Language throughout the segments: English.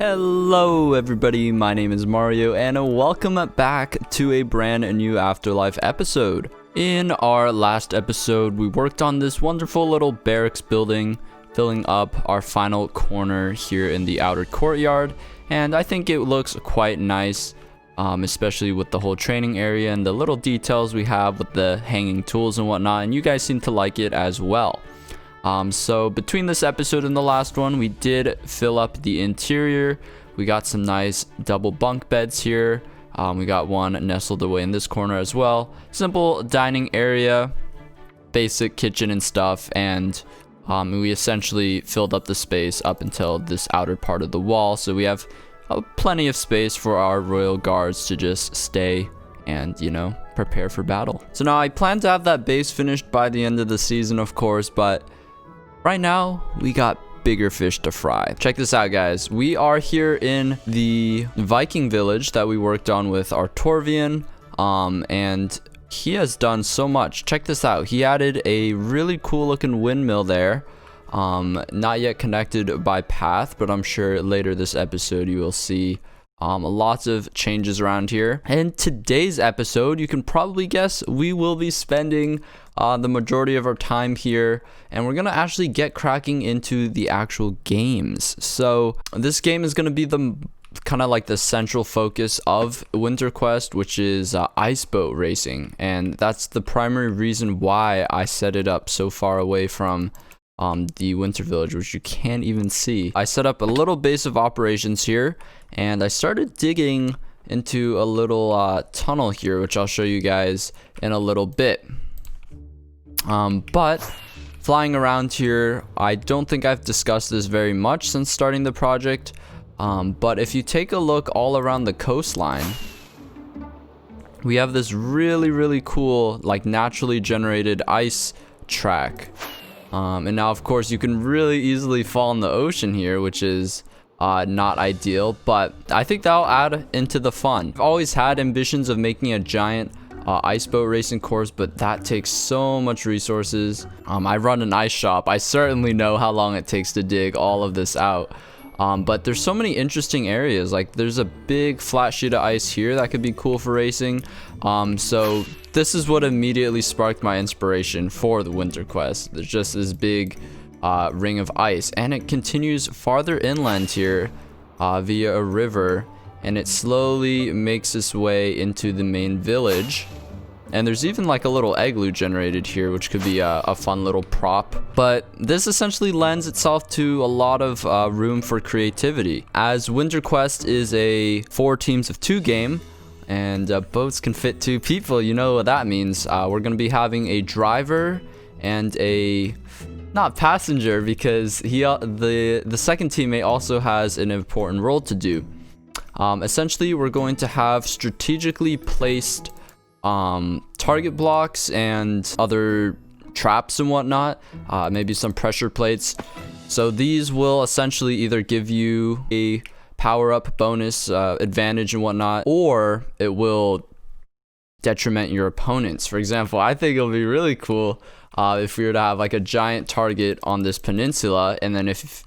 Hello everybody, my name is Mario and welcome back to a brand new Afterlife episode. In our last episode, we worked on this wonderful little barracks building, filling up our final corner here in the outer courtyard, and I think it looks quite nice, especially with the whole training area and the little details we have with the hanging tools and whatnot, and you guys seem to like it as well. So between this episode and the last one, we did fill up the interior. We got some nice double bunk beds here. We got one nestled away in this corner as well. Simple dining area, basic kitchen and stuff, and we essentially filled up the space up until this outer part of the wall. So we have plenty of space for our royal guards to just stay and, you know, prepare for battle. So now I plan to have that base finished by the end of the season, of course, but right now, we got bigger fish to fry. Check this out, guys. We are here in the Viking Village that we worked on with our Torvian, and he has done so much. Check this out. He added a really cool looking windmill there. Not yet connected by path, but I'm sure later this episode you will see lots of changes around here. In today's episode, you can probably guess we will be spending the majority of our time here, and we're gonna actually get cracking into the actual games. So this game is gonna be the kind of like the central focus of WinterQuest, which is ice boat racing, and that's the primary reason why I set it up so far away from the Winter Village, which you can't even see. I set up a little base of operations here, and I started digging into a little tunnel here, which I'll show you guys in a little bit. But flying around here, I don't think I've discussed this very much since starting the project, but if you take a look all around the coastline, we have this really cool, like, naturally generated ice track. And now, of course, you can really easily fall in the ocean here, which is not ideal, but I think that'll add into the fun. I've always had ambitions of making a giant ice boat racing course, but that takes so much resources. I run an ice shop. I certainly know how long it takes to dig all of this out. But there's so many interesting areas. Like, there's a big flat sheet of ice here that could be cool for racing. So this is what immediately sparked my inspiration for the WinterQuest. There's just this big ring of ice, and it continues farther inland here via a river, and it slowly makes its way into the main village. And there's even like a little igloo generated here, which could be a fun little prop. But this essentially lends itself to a lot of room for creativity. As WinterQuest is a 4 teams of 2 game, and boats can fit 2 people, you know what that means. We're going to be having a driver and a... not passenger, because the second teammate also has an important role to do. Essentially, we're going to have strategically placed target blocks and other traps and whatnot, maybe some pressure plates. So these will essentially either give you a power-up bonus advantage and whatnot, or it will detriment your opponents. For example, I think it'll be really cool if we were to have like a giant target on this peninsula, and then if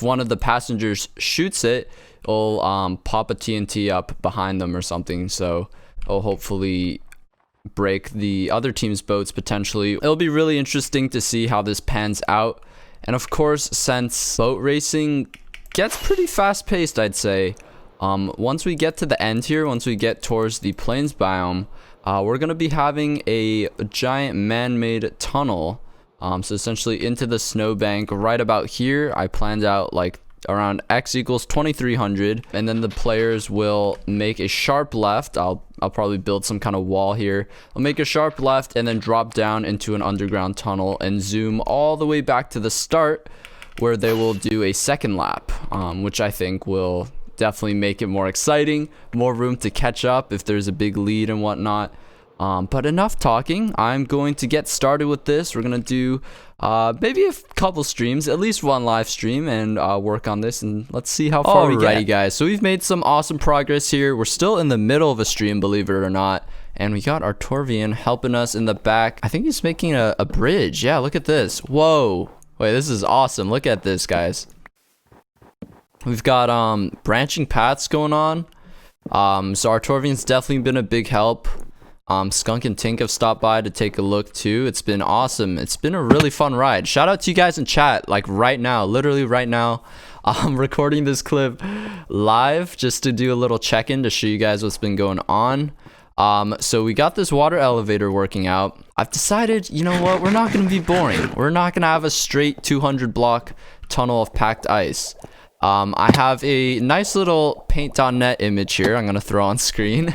one of the passengers shoots it, it'll pop a TNT up behind them or something, so it'll hopefully break the other team's boats potentially. It'll be really interesting to see how this pans out. And of course, since boat racing gets pretty fast-paced, I'd say, once we get to the end here, once we get towards the plains biome, we're going to be having a giant man-made tunnel, so essentially into the snowbank right about here. I planned out like around x equals 2300, and then the players will make a sharp left. I'll probably build some kind of wall here. I'll make a sharp left and then drop down into an underground tunnel and zoom all the way back to the start, where they will do a second lap, which I think will definitely make it more exciting, more room to catch up if there's a big lead and whatnot. But enough talking. I'm going to get started with this. We're gonna do maybe a couple streams, at least one live stream, and work on this, and let's see how far we get. Alrighty, guys, so we've made some awesome progress here. We're still in the middle of a stream, believe it or not, and we got our Torvian helping us in the back. I think he's making a bridge. Yeah, look at this. Whoa, wait, this is awesome. Look at this, guys. We've got branching paths going on. So our Torvian's definitely been a big help. Skunk and Tink have stopped by to take a look too. It's been awesome. It's been a really fun ride. Shout out to you guys in chat, like right now, literally right now. I'm recording this clip live just to do a little check-in to show you guys what's been going on. So we got this water elevator working out. I've decided, you know what, we're not going to be boring. We're not going to have a straight 200 block tunnel of packed ice. I have a nice little paint.net image here I'm going to throw on screen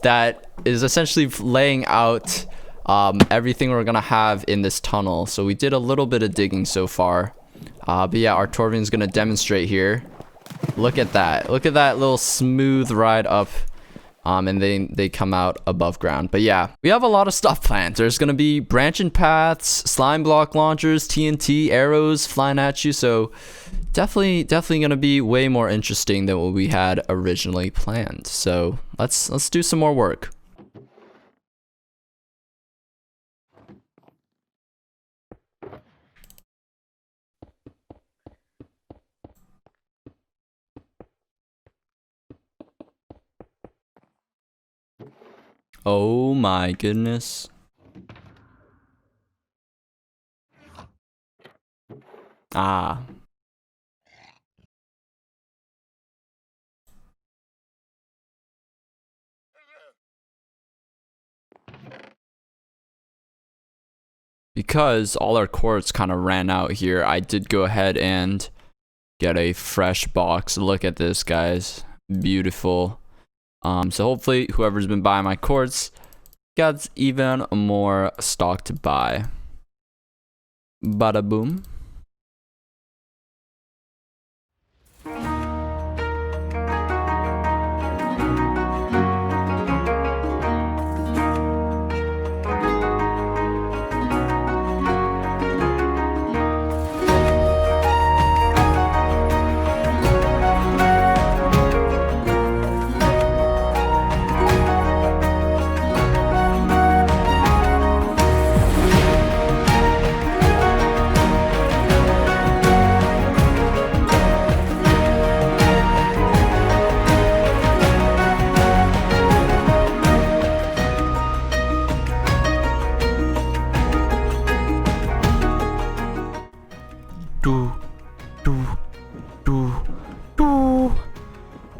that is essentially laying out everything we're going to have in this tunnel. So we did a little bit of digging so far. But yeah, our Torvian's going to demonstrate here. Look at that. Look at that little smooth ride up. And they come out above ground. But yeah, we have a lot of stuff planned. There's going to be branching paths, slime block launchers, TNT, arrows flying at you. So definitely going to be way more interesting than what we had originally planned. So let's do some more work. Oh my goodness. Ah. Because all our quartz kind of ran out here, I did go ahead and get a fresh box. Look at this, guys. Beautiful. So hopefully whoever's been buying my quartz gets even more stock to buy. Bada boom.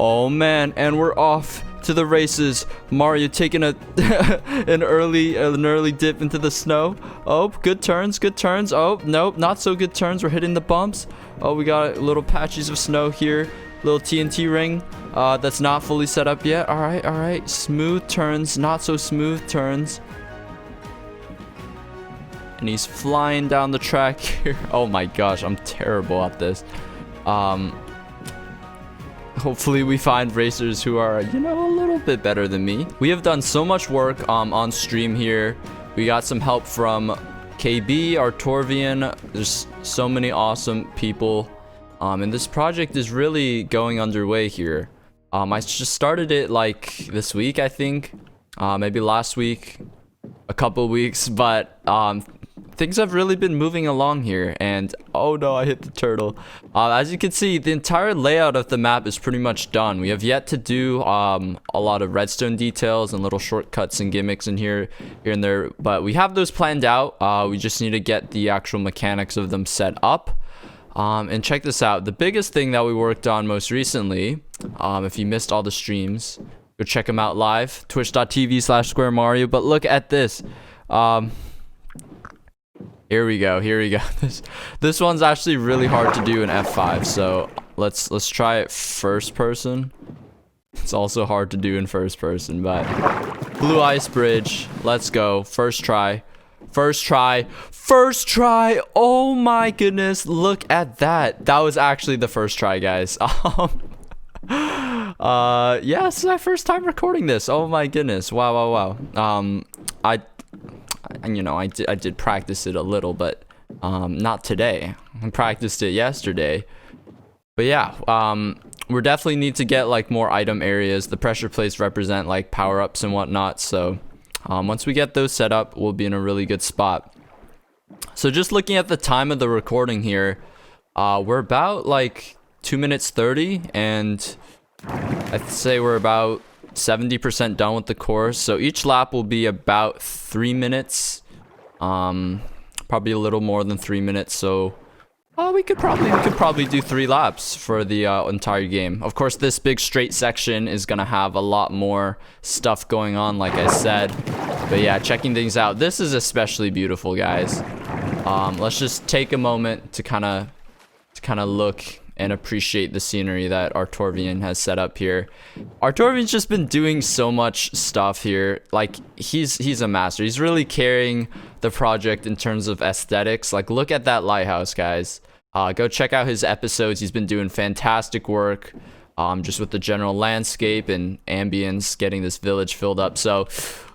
Oh man, and we're off to the races. Mario taking a an early dip into the snow. Oh, good turns. Oh, nope, not so good turns. We're hitting the bumps. Oh, we got little patches of snow here. Little TNT ring that's not fully set up yet. All right. Smooth turns, not so smooth turns. And he's flying down the track here. Oh my gosh, I'm terrible at this. Hopefully we find racers who are, you know, a little bit better than me. We have done so much work on stream here. We got some help from KB, our Torvian. There's so many awesome people. And this project is really going underway here. I just started it like this week, I think. Maybe last week, a couple weeks, but things have really been moving along here. And oh no, I hit the turtle. As you can see, the entire layout of the map is pretty much done. We have yet to do a lot of redstone details and little shortcuts and gimmicks in here and there, but we have those planned out. We just need to get the actual mechanics of them set up. And check this out, the biggest thing that we worked on most recently, if you missed all the streams, go check them out live, twitch.tv/SquareMario. But look at this. Here we go. This one's actually really hard to do in F5, so let's try it first person. It's also hard to do in first person, but Blue Ice Bridge, let's go. First try. Oh my goodness, look at that. That was actually the first try, guys. Yeah, this is my first time recording this. Oh my goodness. Wow. I did practice it a little, but not today. I practiced it yesterday. But yeah, we definitely need to get like more item areas. The pressure plates represent like power-ups and whatnot, so once we get those set up, we'll be in a really good spot. So just looking at the time of the recording here, we're about like 2 minutes 30, and I'd say we're about 70% done with the course. So each lap will be about 3 minutes, probably a little more than 3 minutes. So we could probably do 3 laps for the entire game. Of course, this big straight section is gonna have a lot more stuff going on, like I said. But yeah, checking things out. This is especially beautiful, guys. Let's just take a moment to kind of look and appreciate the scenery that Artorvian has set up here. Artorvian's just been doing so much stuff here. Like, he's a master. He's really carrying the project in terms of aesthetics. Like, look at that lighthouse, guys. Go check out his episodes. He's been doing fantastic work, just with the general landscape and ambience, getting this village filled up. So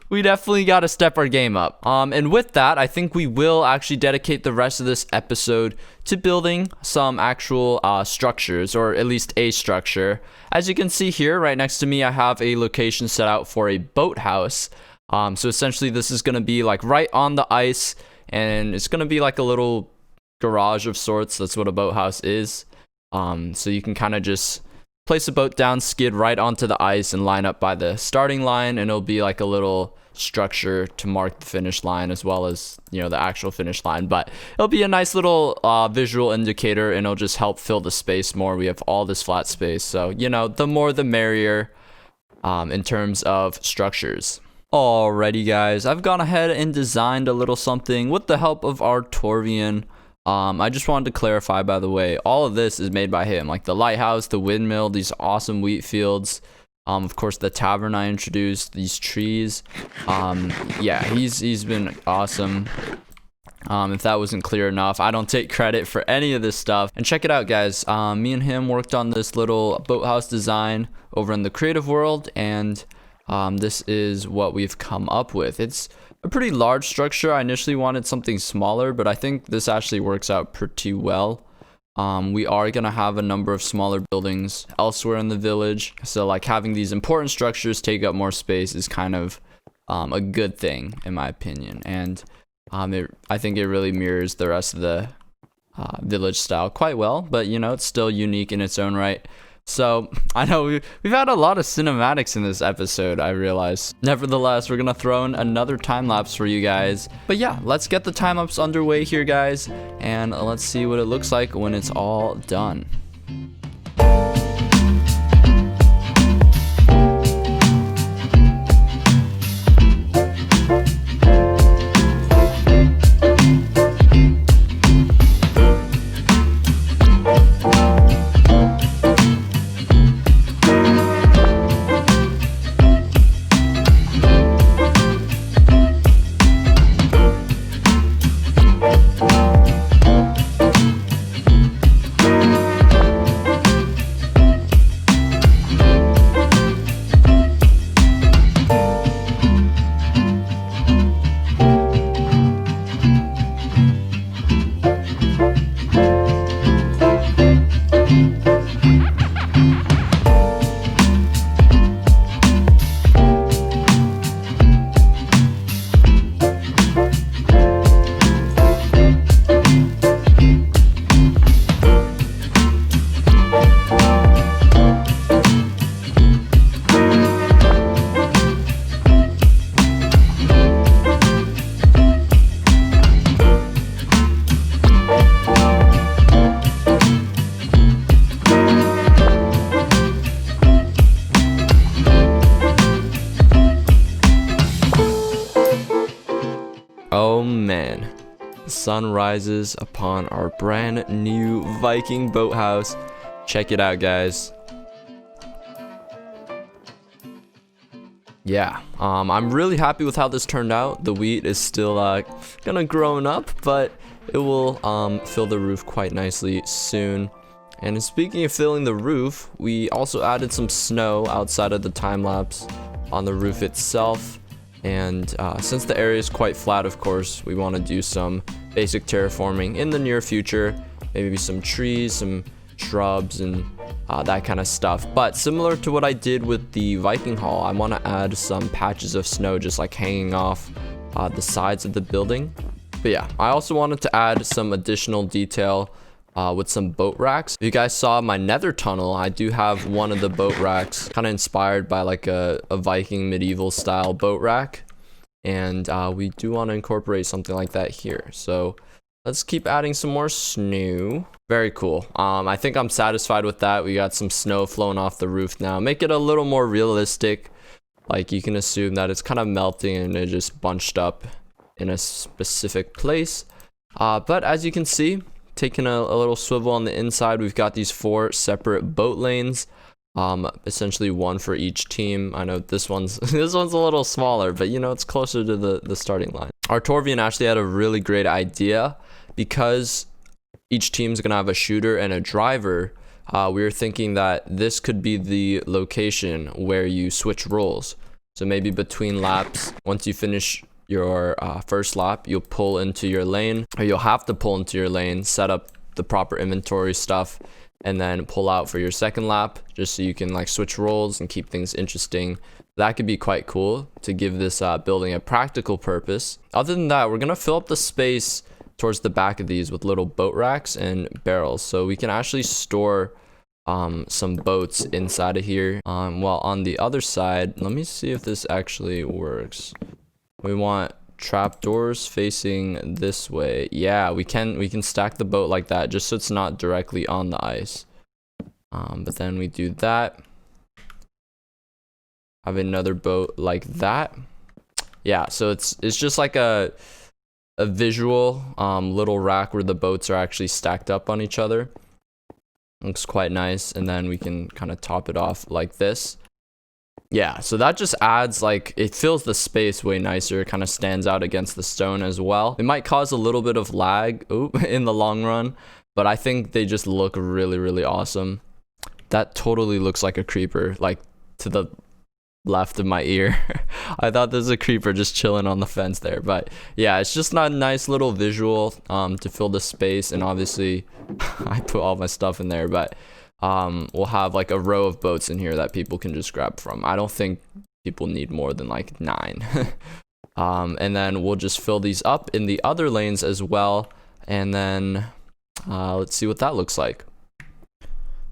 we definitely got to step our game up. And with that, I think we will actually dedicate the rest of this episode to building some actual structures, or at least a structure. As you can see here, right next to me, I have a location set out for a boathouse. So essentially, this is going to be like right on the ice, and it's going to be like a little garage of sorts. That's what a boathouse is. So you can kind of just place a boat down, skid right onto the ice, and line up by the starting line, and it'll be like a little structure to mark the finish line, as well as, you know, the actual finish line. But it'll be a nice little visual indicator, and it'll just help fill the space more. We have all this flat space, so, you know, the more the merrier in terms of structures. Alrighty, guys, I've gone ahead and designed a little something with the help of Artorvian. I just wanted to clarify, by the way, all of this is made by him. Like the lighthouse, the windmill, these awesome wheat fields, of course the tavern I introduced, these trees. Yeah, he's been awesome. If that wasn't clear enough, I don't take credit for any of this stuff. And check it out, guys. Me and him worked on this little boathouse design over in the creative world, and this is what we've come up with. It's a pretty large structure. I initially wanted something smaller, but I think this actually works out pretty well. We are going to have a number of smaller buildings elsewhere in the village, so like having these important structures take up more space is kind of a good thing, in my opinion. And I think it really mirrors the rest of the village style quite well, but you know, it's still unique in its own right. So I know we've had a lot of cinematics in this episode, I realize. Nevertheless, we're gonna throw in another time lapse for you guys. But yeah, let's get the time lapse underway here, guys, and let's see what it looks like when it's all done. Oh man, the sun rises upon our brand new Viking boathouse. Check it out, guys. Yeah, I'm really happy with how this turned out. The wheat is still gonna grown up, but it will fill the roof quite nicely soon. And speaking of filling the roof, we also added some snow outside of the time lapse on the roof itself. And since the area is quite flat, of course, we want to do some basic terraforming in the near future. Maybe some trees, some shrubs, and that kind of stuff. But similar to what I did with the Viking Hall, I want to add some patches of snow just like hanging off the sides of the building. But yeah, I also wanted to add some additional detail with some boat racks. If you guys saw my nether tunnel, I do have one of the boat racks kind of inspired by like a Viking medieval style boat rack. And we do want to incorporate something like that here. So let's keep adding some more snow. Very cool. I think I'm satisfied with that. We got some snow flowing off the roof now. Make it a little more realistic. Like you can assume that it's kind of melting and it just bunched up in a specific place. But as you can see, taking a little swivel on the inside, we've got these 4 separate boat lanes. Essentially one for each team. I know this one's a little smaller, but you know, it's closer to the starting line. Our Torvian actually had a really great idea. Because each team's gonna have a shooter and a driver, we were thinking that this could be the location where you switch roles. So maybe between laps, once you finish your first lap, you'll pull into your lane, or you'll have to pull into your lane, set up the proper inventory stuff, and then pull out for your second lap, just so you can like switch roles and keep things interesting. That could be quite cool to give this building a practical purpose. Other than that, we're gonna fill up the space towards the back of these with little boat racks and barrels, so we can actually store some boats inside of here. While on the other side, let me see if this actually works. We want trapdoors facing this way. Yeah, we can stack the boat like that, just so it's not directly on the ice. But then we do that, have another boat like that. Yeah, so it's just like a visual little rack where the boats are actually stacked up on each other. Looks quite nice. And then we can kind of top it off like this. Yeah, so that just adds, like, it fills the space way nicer. It kind of stands out against the stone as well. It might cause a little bit of lag in the long run, but I think they just look really, really awesome. That totally looks like a creeper, like to the left of my ear. I thought there's a creeper just chilling on the fence there, but yeah, it's just not a nice little visual to fill the space. And obviously I put all my stuff in there, but we'll have like a row of boats in here that people can just grab from. I don't think people need more than like 9. And then we'll just fill these up in the other lanes as well, and then let's see what that looks like.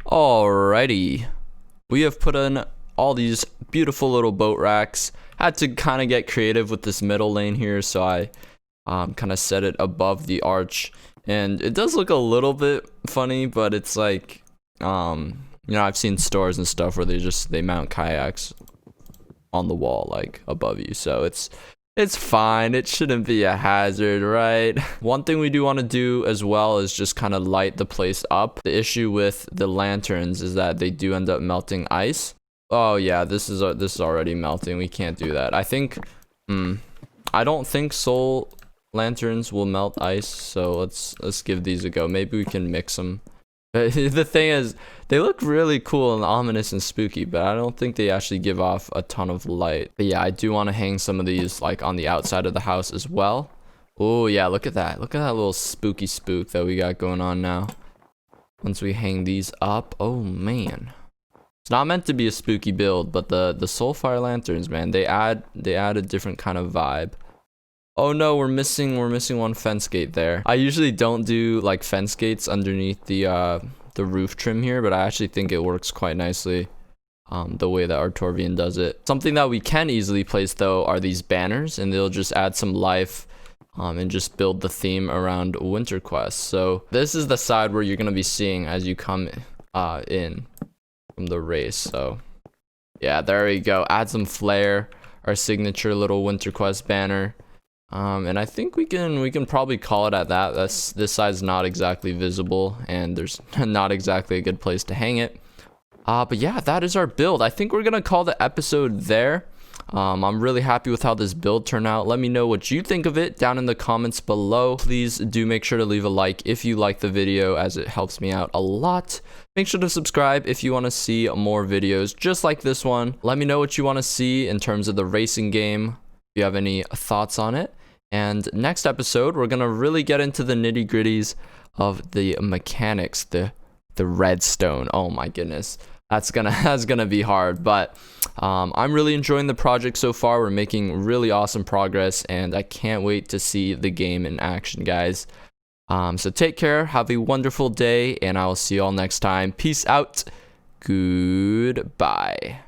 Alrighty, we have put in all these beautiful little boat racks. Had to kind of get creative with this middle lane here, so I kind of set it above the arch, and it does look a little bit funny, but it's like you know, I've seen stores and stuff where they mount kayaks on the wall like above you, so it's fine. It shouldn't be a hazard, right? One thing we do want to do as well is just kind of light the place up. The issue with the lanterns is that they do end up melting ice. Oh yeah, this is already melting. We can't do that. I think I don't think soul lanterns will melt ice, so let's give these a go. Maybe we can mix them. The thing is, they look really cool and ominous and spooky, but I don't think they actually give off a ton of light. But yeah, I do want to hang some of these like on the outside of the house as well. Oh yeah, look at that. Look at that little spooky spook that we got going on now. Once we hang these up, oh man. It's not meant to be a spooky build, but the soulfire lanterns, man, they add a different kind of vibe. Oh no, we're missing one fence gate there. I usually don't do like fence gates underneath the roof trim here, but I actually think it works quite nicely the way that our Torvian does it. Something that we can easily place though are these banners, and they'll just add some life and just build the theme around WinterQuest. So this is the side where you're gonna be seeing as you come in from the race. So yeah, there we go. Add some flair, our signature little WinterQuest banner. And I think we can probably call it at that. This side's not exactly visible, and there's not exactly a good place to hang it. But yeah, that is our build. I think we're gonna call the episode there. I'm really happy with how this build turned out. Let me know what you think of it down in the comments below. Please do make sure to leave a like if you like the video, as it helps me out a lot. Make sure to subscribe if you want to see more videos just like this one. Let me know what you want to see in terms of the racing game, if you have any thoughts on it. And next episode, we're gonna really get into the nitty-gritties of the mechanics, the redstone. Oh my goodness, that's gonna be hard. But I'm really enjoying the project so far. We're making really awesome progress, and I can't wait to see the game in action, guys. So take care, have a wonderful day, and I will see you all next time. Peace out. Goodbye.